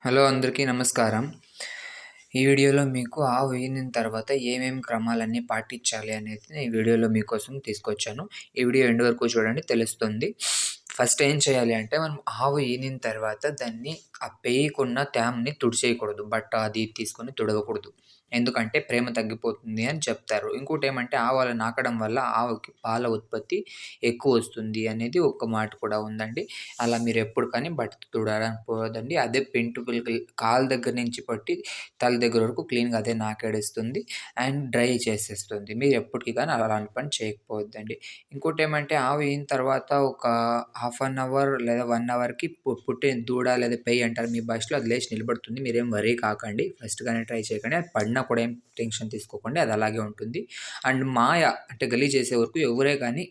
Hello అందరికీ నమస్కారం. ఈ వీడియోలో మీకు ఆవు ఈనిన తర్వాత ఏమేమి క్రమాలన్నీ పాటించాలి అనేది ఈ వీడియోలో మీకోసం తీసుకొచ్చాను. ఈ వీడియో ఎండ్ వరకు చూడండి తెలుస్తుంది. ఫస్ట్ ఏం చేయాలి అంటే మనం ఆవు ఈనిన తర్వాత దాన్ని ఆ పేయకున్న తేమని తుడిచేయకూడదు. బట్ట అది తీసుకొని తుడవకూడదు. ఎందుకంటే ప్రేమ తగ్గిపోతుంది అని చెప్తారు. ఇంకోటేమంటే ఆవు అలా నాకడం వల్ల ఆవుకి పాల ఉత్పత్తి ఎక్కువొస్తుంది అనేది ఒక మాట కూడా ఉందండి. అలా మీరెప్పుడు కానీ బట్టతో తుడవడానికి పోవద్దండి. అదే వెంట్రుకలకి కాళ్ళ దగ్గర నుంచి పట్టి తల దగ్గర వరకు క్లీన్‌గా అదే నాకాడేస్తుంది. అండ్ డ్రై చేసేస్తుంది. మీరెప్పటికి గాని అలాంటి పని చేయకపోవద్దండి. ఇంకోటేమంటే ఆవు ఈనిన తర్వాత ఒక హాఫ్ అన్ అవర్ లేదా 1 అవర్‌కి పుట్టే దూడ లేదా పెయ్య అంటారు మీ భాషలో అది లేచి నిలబడుతుంది. మీరేం వర్రీ కాకండి. ఫస్ట్ గానే ట్రై చేయకండి. అది పడినా కూడా ఏం టెన్షన్ తీసుకోకండి. అది అలాగే ఉంటుంది. అండ్ మాయ అంటే గలీజ్ చేసే వరకు ఎవరే గాని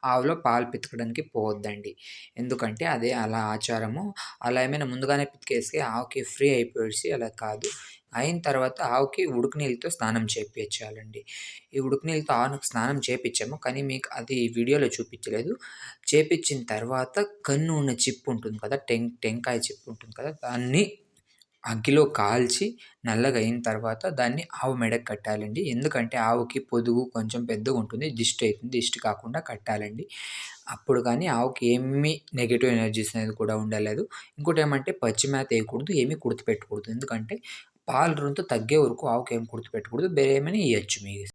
ఆవులో పాలు పితకడానికి పోవద్దండి. ఎందుకంటే అదే అలా ఆచారము. అలా ఏమైనా ముందుగానే పితికేస్తే ఆవుకి ఫ్రీ అయిపోయేసి అలా కాదు. అయిన తర్వాత ఆవుకి ఉడుకు నీళ్ళతో స్నానం చేపిచ్చాలండి. ఈ ఉడుకు నీళ్ళతో ఆవుకి స్నానం చేపిచ్చాము. కానీ మీకు అది వీడియోలో చూపించలేదు. చేపిచ్చిన తర్వాత కన్ను ఉన్న చిప్పు ఉంటుంది కదా! టెంకాయ చిప్పు ఉంటుంది కదా! దాన్ని అగ్గిలో కాల్చి నల్లగా అయిన తర్వాత దాన్ని ఆవు మెడకు కట్టాలండి. ఎందుకంటే ఆవుకి పొదుగు కొంచెం పెద్దగుంటుంది. దిష్టి అయితుంది. దిష్టి కాకుండా కట్టాలండి. అప్పుడు గానీ ఆవుకి ఏమి నెగెటివ్ ఎనర్జీస్ అనేది కూడా ఉండలేదు. ఇంకోటేమంటే పచ్చి మేత ఎయకూడదు. ఏమి కుడితి పెట్టకూడదు. ఎందుకంటే పాలు తగ్గే వరకు ఆవుకేం కుడితి పెట్టకూడదు. వేరే ఏమైనా ఇయొచ్చు మీ